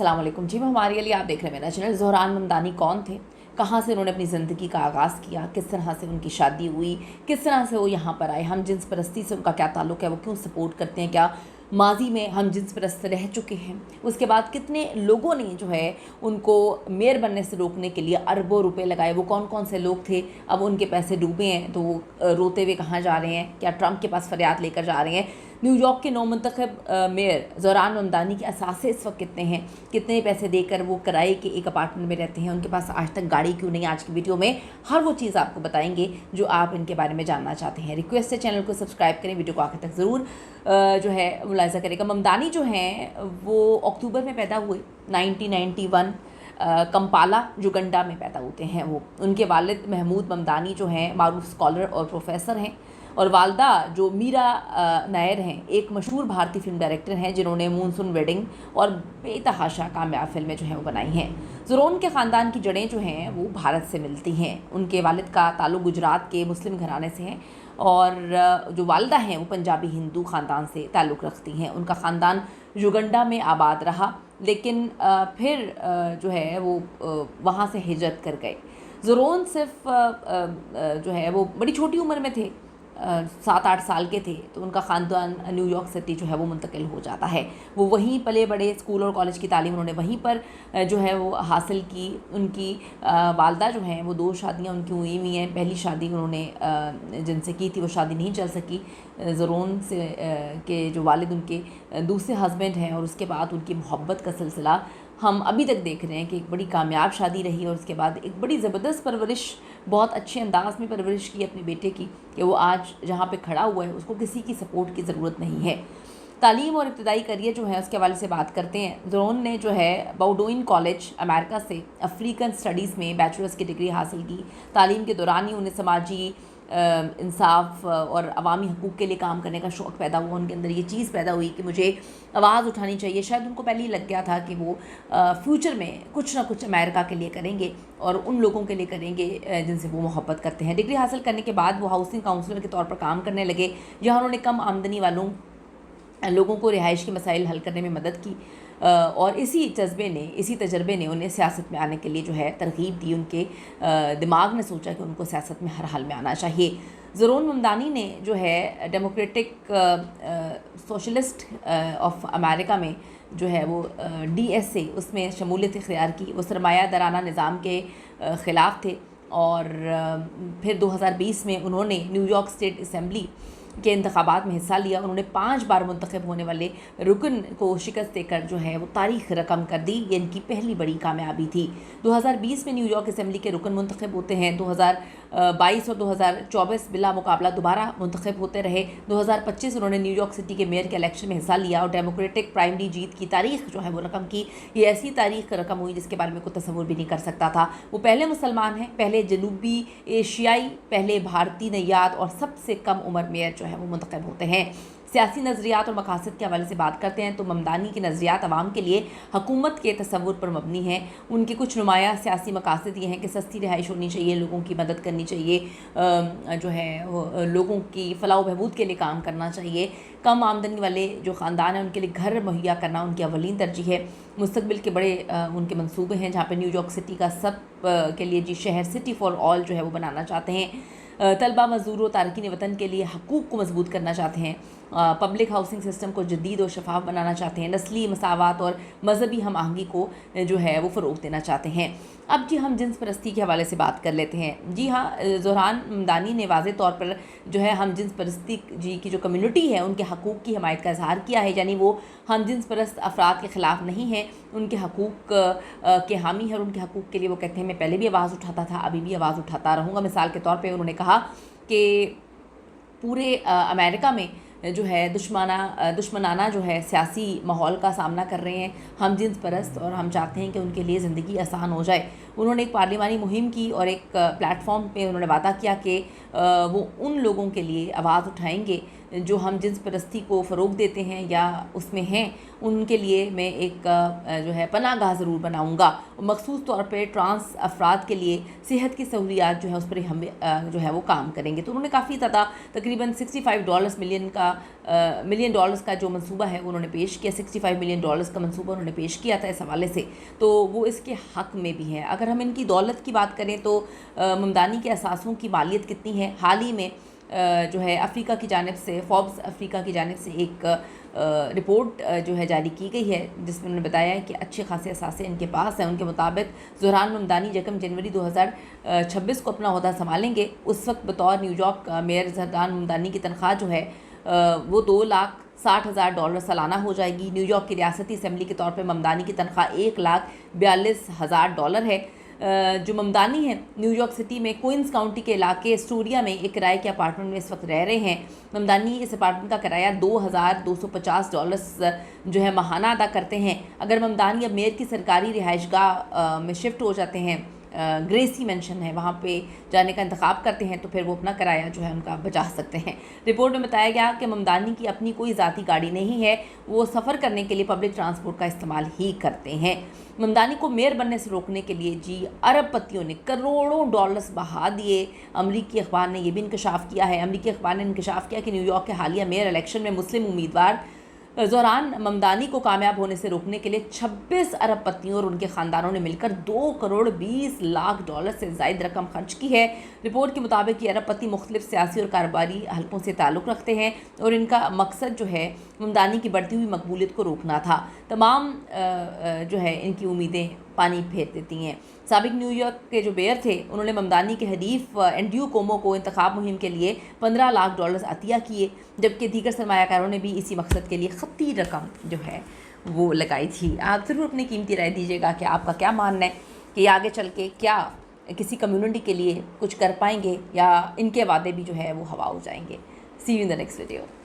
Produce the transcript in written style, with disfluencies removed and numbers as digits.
अस्सलाम वालेकुम जी, मैं हमारे लिए आप देख रहे हैं मेरा चैनल। ज़ोहरान ममदानी कौन थे, कहाँ से उन्होंने अपनी ज़िंदगी का आगाज़ किया, किस तरह से उनकी शादी हुई, किस तरह से वो यहाँ पर आए, हम जिन्स परस्ती से उनका क्या ताल्लुक़ है, वो क्यों सपोर्ट करते हैं, क्या माजी में हम जिन्स परस्त रह चुके हैं, उसके बाद कितने लोगों ने जो है उनको मेयर बनने से रोकने के लिए अरबों रुपए लगाए, वो कौन कौन से लोग थे, अब उनके पैसे डूबे हैं तो वो रोते हुए कहाँ जा रहे हैं, क्या ट्रंप के पास फरियाद लेकर जा रहे हैं। न्यूयॉर्क के नौमंतखब मेयर ज़ोहरान ममदानी के असासे इस वक्त कितने हैं, कितने पैसे देकर वो किराए के एक अपार्टमेंट में रहते हैं, उनके पास आज तक गाड़ी क्यों नहीं। आज की वीडियो में हर वो चीज़ आपको बताएंगे जो आप इनके बारे में जानना चाहते हैं। रिक्वेस्ट है चैनल को सब्सक्राइब करें, वीडियो को आखिर तक ज़रूर जो है मुलाहिज़ा करेगा। ममदानी जो हैं वो अक्टूबर में पैदा हुए 1991, कंपाला युगंडा में पैदा होते हैं वो। उनके वालिद महमूद ममदानी जो हैं मारूफ स्कॉलर और प्रोफेसर हैं, और वालदा जो मीरा नायर हैं एक मशहूर भारतीय फिल्म डायरेक्टर हैं जिन्होंने मूनसून वेडिंग और बेतहाशा कामयाब फिल्में जो हैं वो बनाई हैं। ज़ोहरान के ख़ानदान की जड़ें जो हैं वो भारत से मिलती हैं। उनके वालिद का ताल्लुक़ गुजरात के मुस्लिम घराने से है, और जो वालदा हैं वो पंजाबी हिंदू ख़ानदान से ताल्लुक़ रखती हैं। उनका ख़ानदान युगंडा में आबाद रहा, लेकिन फिर जो है वो वहाँ से हिजरत कर गए। ज़ोहरान सिर्फ जो है वो बड़ी छोटी उम्र में थे, 7-8 साल के थे तो उनका ख़ानदान न्यूयॉर्क सिटी जो है वो मुंतकिल हो जाता है। वो वहीं पले बड़े, स्कूल और कॉलेज की तालीम उन्होंने वहीं पर जो है वो हासिल की। उनकी वालदा जो हैं वो 2 शादियाँ उनकी हुई हैं। पहली शादी उन्होंने जिनसे की थी वो शादी नहीं चल सकी। ज़ोहरान से के जो वालिद उनके दूसरे हस्बैंड हैं, और उसके बाद उनकी मोहब्बत का सिलसिला हम अभी तक देख रहे हैं कि एक बड़ी कामयाब शादी रही, और उसके बाद एक बड़ी ज़बरदस्त परवरिश, बहुत अच्छे अंदाज में परवरिश की अपने बेटे की, कि वो आज जहाँ पे खड़ा हुआ है उसको किसी की सपोर्ट की ज़रूरत नहीं है। तालीम और इब्तदाई करियर जो है उसके हवाले से बात करते हैं। ज़ोहरान ने जो है बाउडोइन कॉलेज अमेरिका से अफ्रीकन स्टडीज़ में बैचलर्स की डिग्री हासिल की। तालीम के दौरान ही उन्हें समाजी इंसाफ और अवामी हकूक़ के लिए काम करने का शौक़ पैदा हुआ। उनके अंदर ये चीज़ पैदा हुई कि मुझे आवाज़ उठानी चाहिए। शायद उनको पहले ही लग गया था कि वो फ्यूचर में कुछ ना कुछ अमेरिका के लिए करेंगे, और उन लोगों के लिए करेंगे जिनसे वो मोहब्बत करते हैं। डिग्री हासिल करने के बाद वो हाउसिंग काउंसलर के तौर पर काम करने लगे, जहाँ उन्होंने कम आमदनी वालों लोगों को रिहाइश के मसाइल हल करने में मदद की, और इसी तजर्बे ने उन्हें सियासत में आने के लिए जो है तरगीब दी। उनके दिमाग ने सोचा कि उनको सियासत में हर हाल में आना चाहिए। ज़ोहरान ममदानी ने जो है डेमोक्रेटिक सोशलिस्ट ऑफ अमेरिका में जो है वो DSA उसमें शमूलियत इख्तियार की। वो सरमायादाराना निज़ाम के ख़िलाफ़ थे, और फिर 2020 में उन्होंने न्यूयॉर्क स्टेट असम्बली के इंतखाबात में हिस्सा लिया। उन्होंने 5 बार मुंतखब होने वाले रुकन को शिकस्त देकर जो है वो तारीख़ रकम कर दी। ये इनकी पहली बड़ी कामयाबी थी। 2020 में न्यूयॉर्क असम्बली के रुकन मुंतखब होते हैं। 2022 और 2024 बिला मुकाबला दोबारा मुंतखब होते रहे। 2025 उन्होंने न्यूयॉर्क सिटी के मेयर के इलेक्शन में हिस्सा लिया, और डेमोक्रेटिक प्राइमरी जीत की तारीख़ जो है वो रकम की। ये ऐसी तारीख़ रकम हुई जिसके बारे में कोई तसव्वुर भी नहीं कर सकता था। वो पहले मुसलमान हैं, पहले जनूबी एशियाई, पहले भारतीय नैयाद, और सबसे कम उम्र मेयर जो है वो मुंतखब होते हैं। सियासी नज़रियात और मकासद के हवाले से बात करते हैं तो ममदानी के नज़रियात अवाम के लिए हुकूमत के तसव्वुर पर मबनी हैं। उनके कुछ नुमाया सियासी मकासद ये हैं कि सस्ती रिहाइश होनी चाहिए, लोगों की मदद करनी चाहिए, जो है लोगों की फ़लाह बहबूद के लिए काम करना चाहिए। कम आमदनी वाले जो ख़ानदान हैं उनके लिए घर मुहैया करना उनकी अवलीन तरजीह है। मुस्तकबिल के बड़े उनके मंसूबे हैं, जहाँ पर न्यूयॉर्क सिटी का सब के लिए जी शहर सिटी फॉर ऑल जो है वो बनाना चाहते हैं। तलबा, मज़दूरों, तारकीन वतन के लिए हकूक़ को मजबूत करना चाहते हैं। पब्लिक हाउसिंग सिस्टम को जदीद और शफाफ बनाना चाहते हैं। नस्ली मसावत और मजहबी हम आहंगी को जो है वो फ़रोग़ देना चाहते हैं। अब जी हम जिन्स परस्ती के हवाले से बात कर लेते हैं। जी हाँ, ज़ोहरान ममदानी ने वाज़ेह तौर पर जो है हम जिन्स परस्ती जी की जो कम्युनिटी है उनके हकूक़ की हमायत का इज़हार किया है। यानी वो हम जिन्स परस्त अफराद के ख़िलाफ़ नहीं हैं, उनके हकूक़ के हामी हैं, और उनके हकूक़ के लिए वो कहते हैं मैं पहले भी आवाज़ उठाता था, अभी भी आवाज़ उठाता रहूँगा। मिसाल के तौर पर उन्होंने कहा कि पूरे अमेरिका में जो है दुश्मनाना जो है सियासी माहौल का सामना कर रहे हैं हम जिन्स परस्त, और हम चाहते हैं कि उनके लिए ज़िंदगी आसान हो जाए। उन्होंने एक पार्लिमानी मुहिम की, और एक प्लेटफॉर्म पे उन्होंने वादा किया कि वो उन लोगों के लिए आवाज़ उठाएंगे जो हम जिन्स परस्ती को फ़रोग़ देते हैं या उसमें हैं, उनके लिए मैं एक जो है पनाहगाह ज़रूर बनाऊँगा। मखसूस तौर पे ट्रांस अफराद के लिए सेहत की सहूलियात जो है उस पर हम जो है वो काम करेंगे। तो उन्होंने काफ़ी ज़्यादा तकरीबन $65 मिलियन डॉलर्स का जो मंसूबा है उन्होंने पेश किया। $65 मिलियन का मंसूबा उन्होंने पेश किया था इस हवाले से, तो वो इसके हक़ में भी है। अगर हम इनकी दौलत की बात करें तो ममदानी के असासों की मालियत कितनी है, हाल ही में जो है अफ्रीका की जानिब से फोर्ब्स अफ्रीका की जानिब से एक रिपोर्ट जो है जारी की गई है, जिसमें उन्होंने बताया है कि अच्छे खासे असासे इनके पास हैं। उनके मुताबिक ज़ोहरान ममदानी 1 जनवरी 2026 को अपना ओहदा संभालेंगे। उस वक्त बतौर न्यूयॉर्क मेयर ज़ोहरान ममदानी की तनख्वाह जो है वो $2,60,000 सालाना हो जाएगी। न्यूयॉर्क की रियासती असम्बली के तौर पर ममदानी की तनख्वाह $1,42,000 है। जो ममदानी हैं न्यूयॉर्क सिटी में क्वींस काउंटी के इलाके एस्टोरिया में एक किराए के अपार्टमेंट में इस वक्त रह रहे हैं। ममदानी इस अपार्टमेंट का किराया $2,250 जो है माहाना अदा करते हैं। अगर ममदानी अब मेयर की सरकारी रिहाइशगाह में शिफ्ट हो जाते हैं, ग्रेसी मेंशन है, वहाँ पे जाने का इंतखाब करते हैं, तो फिर वो अपना किराया जो है उनका बचा सकते हैं। रिपोर्ट में बताया गया कि ममदानी की अपनी कोई ज़ाती गाड़ी नहीं है, वो सफ़र करने के लिए पब्लिक ट्रांसपोर्ट का इस्तेमाल ही करते हैं। ममदानी को मेयर बनने से रोकने के लिए जी अरबपतियों ने करोड़ों डॉलर्स बहा दिए। अमरीकी अखबार ने यह भी इंकशाफ किया है, अमरीकी अखबार ने इंकशाफ किया कि न्यूयॉर्क के हालिया मेयर इलेक्शन में मुस्लिम उम्मीदवार ज़ोहरान ममदानी को कामयाब होने से रोकने के लिए 26 अरबपतियों और उनके ख़ानदानों ने मिलकर $2,20,00,000 से ज़ायद रकम खर्च की है। रिपोर्ट के मुताबिक ये अरबपति मुख्तलिफ सियासी और कारोबारी हलकों से ताल्लुक़ रखते हैं और इनका मकसद जो है ममदानी की बढ़ती हुई मकबूलियत को रोकना था। तमाम जो है इनकी उम्मीदें पानी फेर देती हैं। साबिक न्यूयॉर्क के जो मेयर थे उन्होंने ममदानी के हरीफ एंड्रयू कोमो को इंतखाब मुहिम के लिए $15 लाख अतिया किए, जबकि दीगर सरमायाकारों ने भी इसी मकसद के लिए खत्ती रकम जो है वो लगाई थी। आप ज़रूर अपनी कीमती राय दीजिएगा कि आपका क्या मानना है कि आगे चल के क्या किसी कम्युनिटी के लिए कुछ कर पाएंगे या इनके वादे भी जो है वो हवा हो जाएंगे। See you in the next video.